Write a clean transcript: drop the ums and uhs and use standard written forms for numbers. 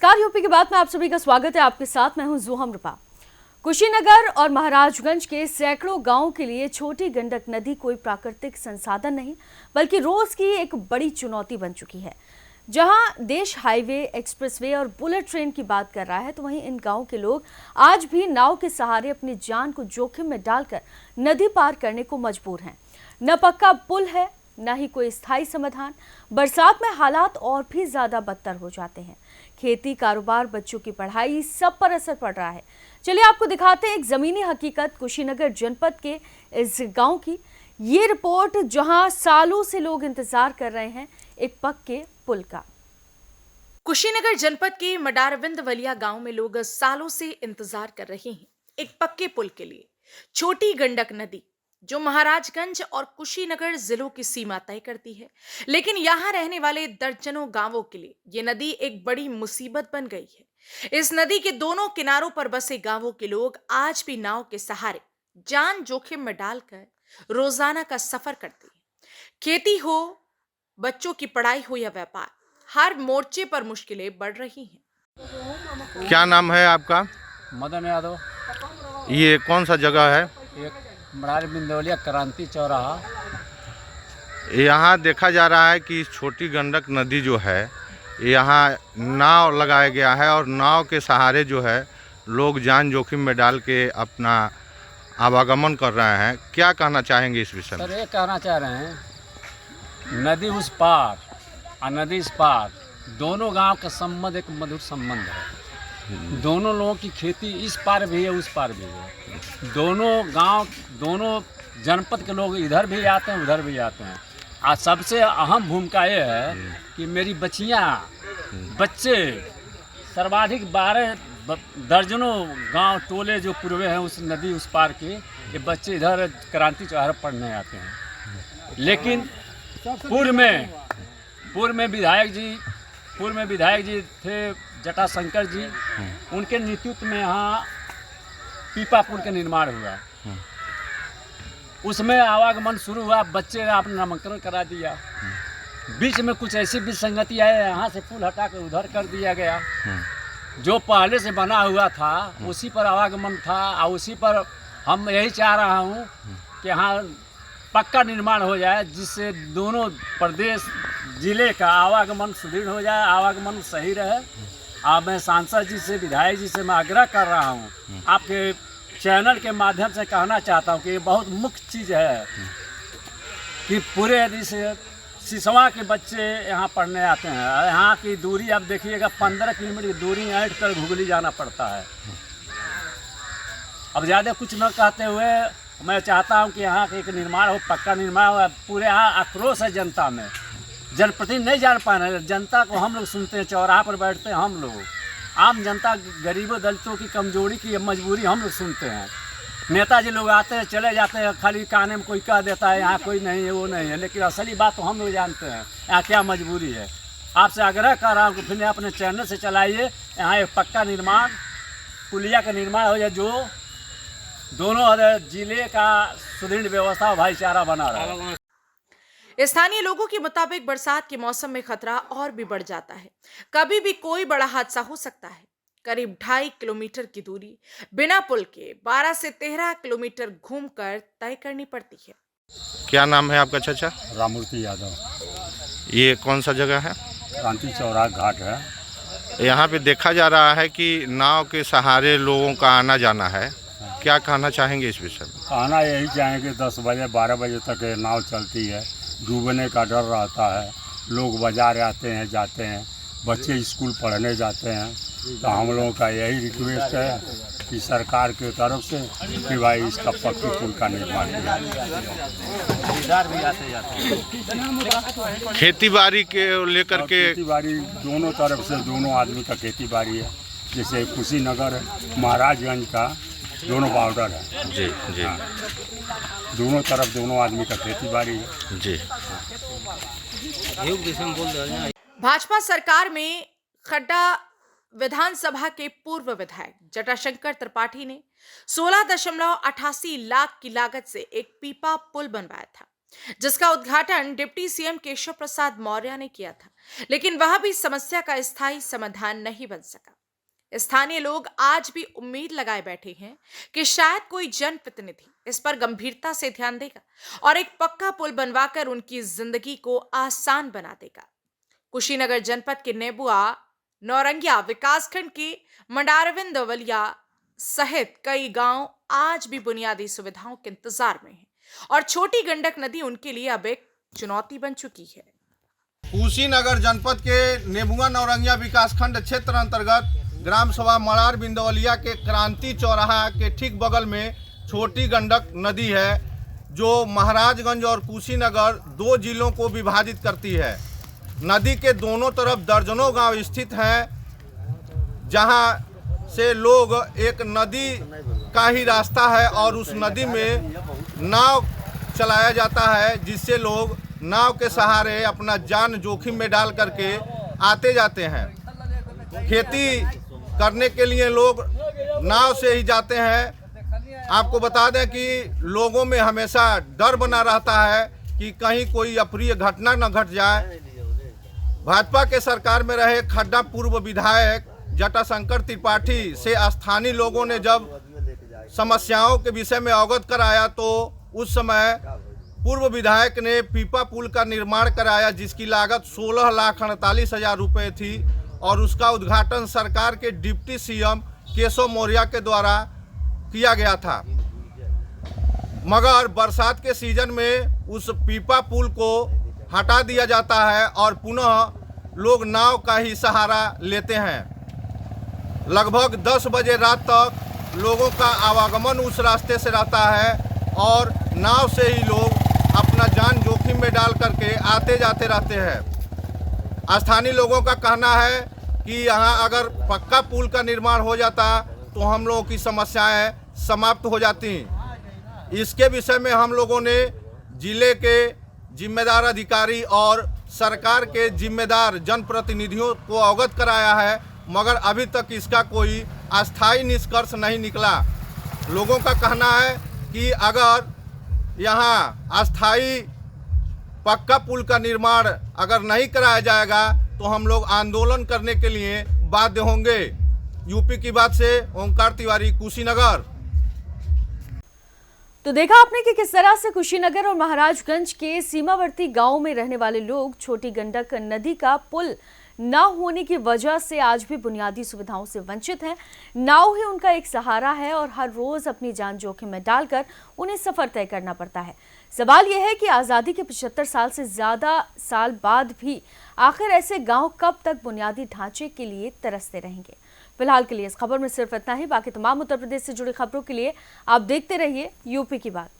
नमस्कार, यूपी की बात में आप सभी का स्वागत है। आपके साथ मैं हूं जुहम रुपा। कुशीनगर और महाराजगंज के सैकड़ों गांवों के लिए छोटी गंडक नदी कोई प्राकृतिक संसाधन नहीं बल्कि रोज की एक बड़ी चुनौती बन चुकी है। जहां देश हाईवे, एक्सप्रेसवे और बुलेट ट्रेन की बात कर रहा है, तो वहीं इन गांवों के लोग आज भी नाव के सहारे अपनी जान को जोखिम में डालकर नदी पार करने को मजबूर हैं। न पक्का पुल है, न ही कोई स्थायी समाधान। बरसात में हालात और भी ज्यादा बदतर हो जाते हैं। खेती, कारोबार, बच्चों की पढ़ाई, सब पर असर पड़ रहा है। चलिए आपको दिखाते हैं एक जमीनी हकीकत कुशीनगर जनपद के इस गांव की। ये रिपोर्ट जहां सालों से लोग इंतजार कर रहे हैं एक पक्के पुल का। कुशीनगर जनपद के मडारविंद वलिया गांव में लोग सालों से इंतजार कर रहे हैं एक पक्के पुल के लिए। छोटी गंडक नदी जो महाराजगंज और कुशीनगर जिलों की सीमा तय करती है, लेकिन यहाँ रहने वाले दर्जनों गांवों के लिए ये नदी एक बड़ी मुसीबत बन गई है। इस नदी के दोनों किनारों पर बसे गांवों के लोग आज भी नाव के सहारे जान जोखिम में डालकर रोजाना का सफर करते हैं। खेती हो, बच्चों की पढ़ाई हो या व्यापार, हर मोर्चे पर मुश्किलें बढ़ रही हैं। क्या नाम है आपका? मदन यादव। ये कौन सा जगह है? एक मडारविंद वलिया क्रांति चौराहा। यहाँ देखा जा रहा है कि छोटी गंडक नदी जो है, यहाँ नाव लगाया गया है और नाव के सहारे जो है लोग जान जोखिम में डाल के अपना आवागमन कर रहे हैं। क्या कहना चाहेंगे इस विषय में? सर, ये कहना चाह रहे हैं, नदी उस पार और नदी इस पार, दोनों गांव का संबंध एक मधुर संबंध है। दोनों लोगों की खेती इस पार भी है, उस पार भी है। दोनों गांव, दोनों जनपद के लोग इधर भी आते हैं, उधर भी आते हैं। आज सबसे अहम भूमिका ये है कि मेरी बच्चियाँ, बच्चे, सर्वाधिक 12 दर्जनों गांव टोले जो पूर्वे हैं उस नदी उस पार के, ये बच्चे इधर क्रांति चौराहा पढ़ने आते हैं। लेकिन पूर्व में विधायक जी थे जटाशंकर जी, उनके नेतृत्व में यहाँ पीपा पुल का निर्माण हुआ। उसमें आवागमन शुरू हुआ, बच्चे ने आपने नामांकन करा दिया। बीच में कुछ ऐसी विसंगति आई, यहाँ से पुल हटा कर उधर कर दिया गया। जो पहले से बना हुआ था उसी पर आवागमन था और उसी पर हम यही चाह रहा हूँ कि यहाँ पक्का निर्माण हो जाए, जिससे दोनों प्रदेश जिले का आवागमन सुदृढ़ हो जाए, आवागमन सही रहे। अब मैं सांसद जी से, विधायक जी से मैं आग्रह कर रहा हूँ, आपके चैनल के माध्यम से कहना चाहता हूँ कि ये बहुत मुख्य चीज़ है कि पूरे यदि से सिसवा के बच्चे यहाँ पढ़ने आते हैं। यहाँ की दूरी आप देखिएगा, 15 किलोमीटर की दूरी ऐंठ कर घुगली जाना पड़ता है। अब ज़्यादा कुछ न कहते हुए मैं चाहता हूँ कि यहाँ का एक निर्माण हो, पक्का निर्माण हो। पूरे यहाँ आक्रोश है जनता में, जनप्रतिनिधि नहीं जान पा रहे। जनता को हम लोग सुनते हैं, चौराहा पर बैठते हैं हम लोग, आम जनता, गरीबों दलितों की कमजोरी की मजबूरी हम लोग सुनते हैं। नेताजी लोग आते हैं, चले जाते हैं, खाली काने में कोई कह देता है यहाँ कोई नहीं है, वो नहीं है, लेकिन असली बात तो हम लोग जानते हैं यहाँ क्या मजबूरी है। आपसे आग्रह कर रहा हूँ कि फिर अपने चैनल से चलाइए, यहाँ एक पक्का निर्माण, पुलिया का निर्माण हो जाए, जो दोनों जिले का सुदृढ़ व्यवस्था और भाईचारा बना रहा। स्थानीय लोगों के मुताबिक बरसात के मौसम में खतरा और भी बढ़ जाता है। कभी भी कोई बड़ा हादसा हो सकता है। करीब 2.5 किलोमीटर की दूरी बिना पुल के 12 से 13 किलोमीटर घूमकर तय करनी पड़ती है। क्या नाम है आपका चाचा? रामूर्ति यादव। ये कौन सा जगह है? क्रांति चौराहा घाट है। यहाँ पे देखा जा रहा है कि नाव के सहारे लोगों का आना जाना है। क्या कहना चाहेंगे इस विषय में? कहना यही चाहेंगे, 10 बजे 12 बजे तक ये नाव चलती है, डूबने का डर रहता है। लोग बाजार आते हैं, जाते हैं, बच्चे स्कूल पढ़ने जाते हैं। तो हम लोगों का यही रिक्वेस्ट है कि सरकार की तरफ से कि भाई इसका पक्की पुल का निर्माण किया। खेती बाड़ी के लेकर के, खेती बाड़ी दोनों तरफ से, दोनों आदमी का खेती बाड़ी है। जैसे कुशीनगर महाराजगंज का दोनों बॉर्डर है। जी जी। दोनों तरफ दोनों आदमी का खेती बाड़ी है। जी। भाजपा सरकार में खड्डा विधानसभा के पूर्व विधायक जटाशंकर त्रिपाठी ने 16.88 लाख की लागत से एक पीपा पुल बनवाया था। जिसका उद्घाटन डिप्टी सीएम केशव प्रसाद मौर्य ने किया था, लेकिन वह भी समस्या का स्थायी समाधान नहीं बन सका। स्थानीय लोग आज भी उम्मीद लगाए बैठे हैं कि शायद कोई जनप्रतिनिधि इस पर गंभीरता से ध्यान देगा और एक पक्का पुल बनवाकर उनकी जिंदगी को आसान बना देगा। कुशीनगर जनपद के नेबुआ नौरंगिया विकासखंड के मंडारविंद वलिया सहित कई गांव आज भी बुनियादी सुविधाओं के इंतजार में हैं और छोटी गंडक नदी उनके लिए अब एक चुनौती बन चुकी है। कुशीनगर जनपद के नेबुआ नौरंगिया विकासखंड क्षेत्र अंतर्गत ग्राम सभा मरार बिंदवलिया के क्रांति चौराहा के ठीक बगल में छोटी गंडक नदी है, जो महाराजगंज और कुशीनगर दो जिलों को विभाजित करती है। नदी के दोनों तरफ दर्जनों गांव स्थित हैं, जहां से लोग एक नदी का ही रास्ता है और उस नदी में नाव चलाया जाता है, जिससे लोग नाव के सहारे अपना जान जोखिम में डाल करके आते जाते हैं। खेती करने के लिए लोग नाव से ही जाते हैं। आपको बता दें कि लोगों में हमेशा डर बना रहता है कि कहीं कोई अप्रिय घटना न घट जाए। भाजपा के सरकार में रहे खड्डा पूर्व विधायक जटाशंकर त्रिपाठी से स्थानीय लोगों ने जब समस्याओं के विषय में अवगत कराया, तो उस समय पूर्व विधायक ने पीपा पुल का निर्माण कराया, जिसकी लागत 16,48,000 रुपये थी और उसका उद्घाटन सरकार के डिप्टी सीएम केशव मौर्य के द्वारा किया गया था। मगर बरसात के सीजन में उस पीपा पुल को हटा दिया जाता है और पुनः लोग नाव का ही सहारा लेते हैं। लगभग 10 बजे रात तक लोगों का आवागमन उस रास्ते से रहता है और नाव से ही लोग अपना जान जोखिम में डाल करके आते जाते रहते हैं। स्थानीय लोगों का कहना है कि यहाँ अगर पक्का पुल का निर्माण हो जाता तो हम लोगों की समस्याएं समाप्त हो जाती। इसके विषय में हम लोगों ने जिले के जिम्मेदार अधिकारी और सरकार के जिम्मेदार जनप्रतिनिधियों को अवगत कराया है, मगर अभी तक इसका कोई अस्थायी निष्कर्ष नहीं निकला। लोगों का कहना है कि अगर यहाँ अस्थायी पक्का पुल का निर्माण अगर नहीं कराया जाएगा तो हम लोग आंदोलन करने के लिए बाध्य होंगे। यूपी की बात से ओंकार तिवारी, कुशीनगर। तो देखा आपने कि किस तरह से कुशीनगर और महाराजगंज के सीमावर्ती गांवों में रहने वाले लोग छोटी गंडक नदी का पुल न होने की वजह से आज भी बुनियादी सुविधाओं से वंचित हैं। नाव ही उनका एक सहारा है और हर रोज अपनी जान जोखिम में डालकर उन्हें सफर तय करना पड़ता है। सवाल यह है कि आज़ादी के 75 साल से ज़्यादा साल बाद भी आखिर ऐसे गांव कब तक बुनियादी ढांचे के लिए तरसते रहेंगे। फिलहाल के लिए इस खबर में सिर्फ इतना ही। बाकी तमाम उत्तर प्रदेश से जुड़ी खबरों के लिए आप देखते रहिए यूपी की बात।